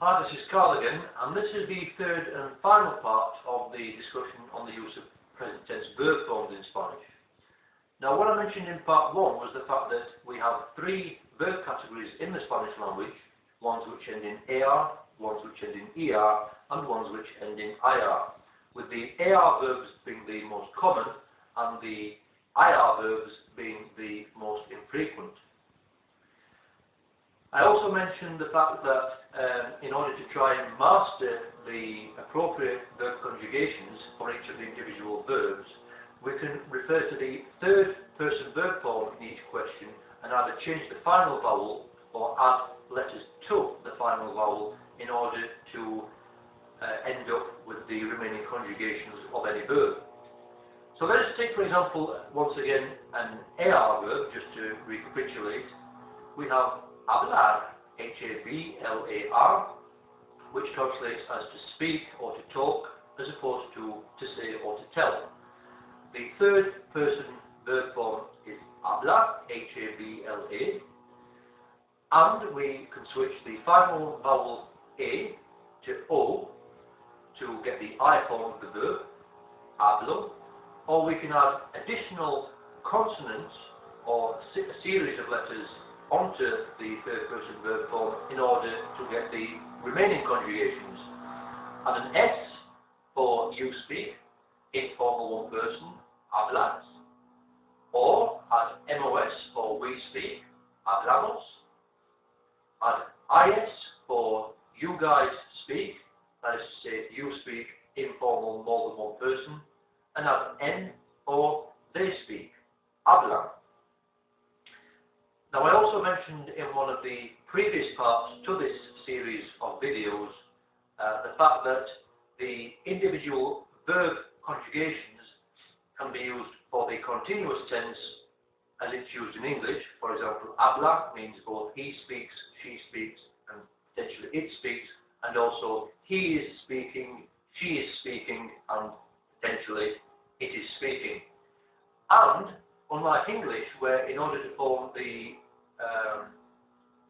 Hi, this is Carl again, and this is the third and final part of the discussion on the use of present tense verb forms in Spanish. Now, what I mentioned in part 1 was the fact that we have 3 verb categories in the Spanish language, ones which end in AR, ones which end in ER, and ones which end in IR, with the AR verbs being the most common and the IR verbs being the most infrequent. I also mentioned the fact that in order to try and master the appropriate verb conjugations for each of the individual verbs, we can refer to the third person verb form in each question and either change the final vowel or add letters to the final vowel in order to end up with the remaining conjugations of any verb. So let us take, for example, once again an AR verb, just to recapitulate. We have hablar, H-A-B-L-A-R, which translates as to speak or to talk, as opposed to say or to tell. The third person verb form is habla, H-A-B-L-A, and we can switch the final vowel A to O to get the I form of the verb, hablo, or we can add additional consonants or a series of letters onto the third person verb form in order to get the remaining conjugations. Add an S for you speak, informal one person, hablas, or add MOS for we speak, hablamos, add IS for you guys speak, that is to say you speak, informal more than one person, and add N for they speak, hablan. Now, I also mentioned in one of the previous parts to this series of videos the fact that the individual verb conjugations can be used for the continuous tense as it's used in English. For example, habla means both he speaks, she speaks, and potentially it speaks, and also he is speaking, she is speaking, and potentially it is speaking. And unlike English, where in order to form the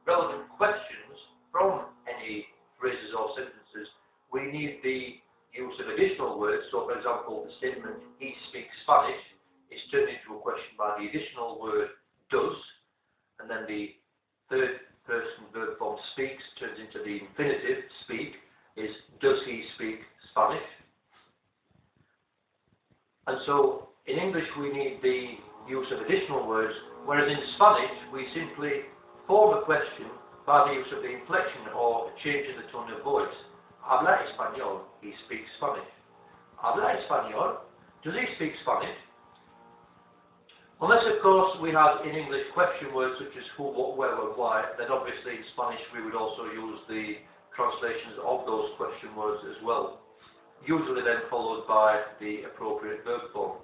relevant questions from any phrases or sentences, we need the use of additional words. So, for example, the statement, he speaks Spanish, is turned into a question by the additional word does, and then the third person verb form speaks turns into the infinitive, speak, is does he speak Spanish? And so, in English, we need the use of additional words, whereas in Spanish, we simply form a question by the use of the inflection or a change in the tone of voice. Habla español, he speaks Spanish. Habla español, does he speak Spanish? Unless, of course, we have in English question words such as who, what, where, and why, then obviously in Spanish we would also use the translations of those question words as well, usually then followed by the appropriate verb form.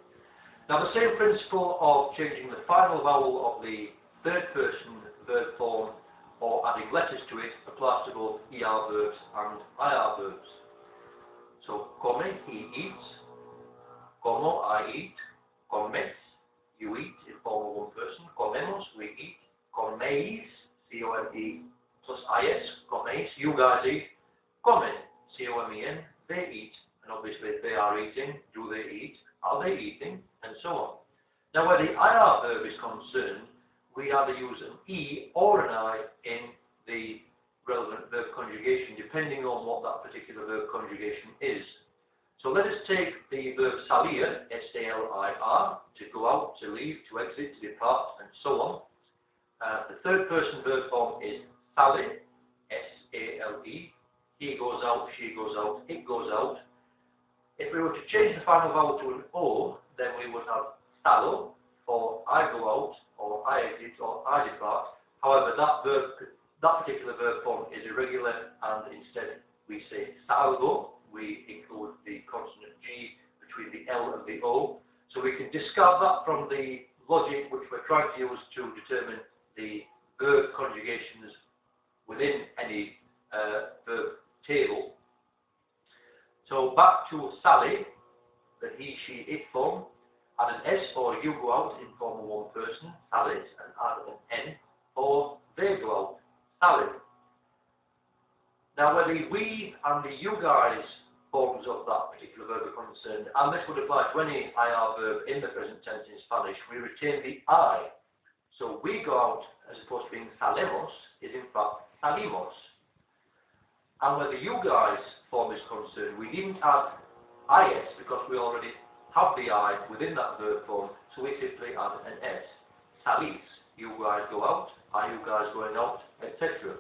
Now, the same principle of changing the final vowel of the third person verb form or adding letters to it applies to both ER verbs and IR verbs. So, come, he eats, como, I eat, comes, you eat, informal one person, comemos, we eat, coméis, C-O-M-E, plus I-S, coméis, you guys eat, comen, C-O-M-E-N, they eat, and obviously if they are eating, do they eat, are they eating, and so on. Now, where the IR verb is concerned, we either use an E or an I in the relevant verb conjugation, depending on what that particular verb conjugation is. So let us take the verb salir, S-A-L-I-R, to go out, to leave, to exit, to depart, and so on. The third person verb form is sale, S-A-L-E. He goes out, she goes out, it goes out. If we were to change the final vowel to an O, then we would have salo, for I go out, or I exit, or I depart. However, that particular verb form is irregular, and instead we say salgo. We include the consonant G between the L and the O. So we can discard that from the logic which we're trying to use to determine the verb conjugations within any verb table. So back to sale, the he, she, it form. Add an S for you go out, informal one person, sales, and add an N for they go out, sale. Now, where where the we and the you guys forms of that particular verb are concerned, and this would apply to any IR verb in the present tense in Spanish, we retain the I. So we go out, as opposed to being salemos, is in fact salimos. And where the you guys form is concerned, we didn't add is because we already have the I within that verb form, so we simply add an S. Salís, you guys go out, are you guys going out, etc.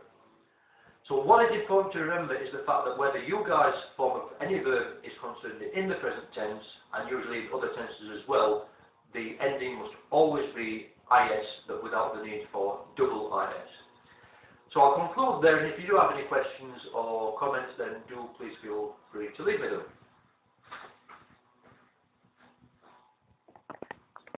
So what is important to remember is the fact that where the you guys form of any verb is concerned in the present tense, and usually in other tenses as well, the ending must always be is, but without the need for double is. So I'll conclude there, and if you do have any questions or comments, then do please feel free to leave me them.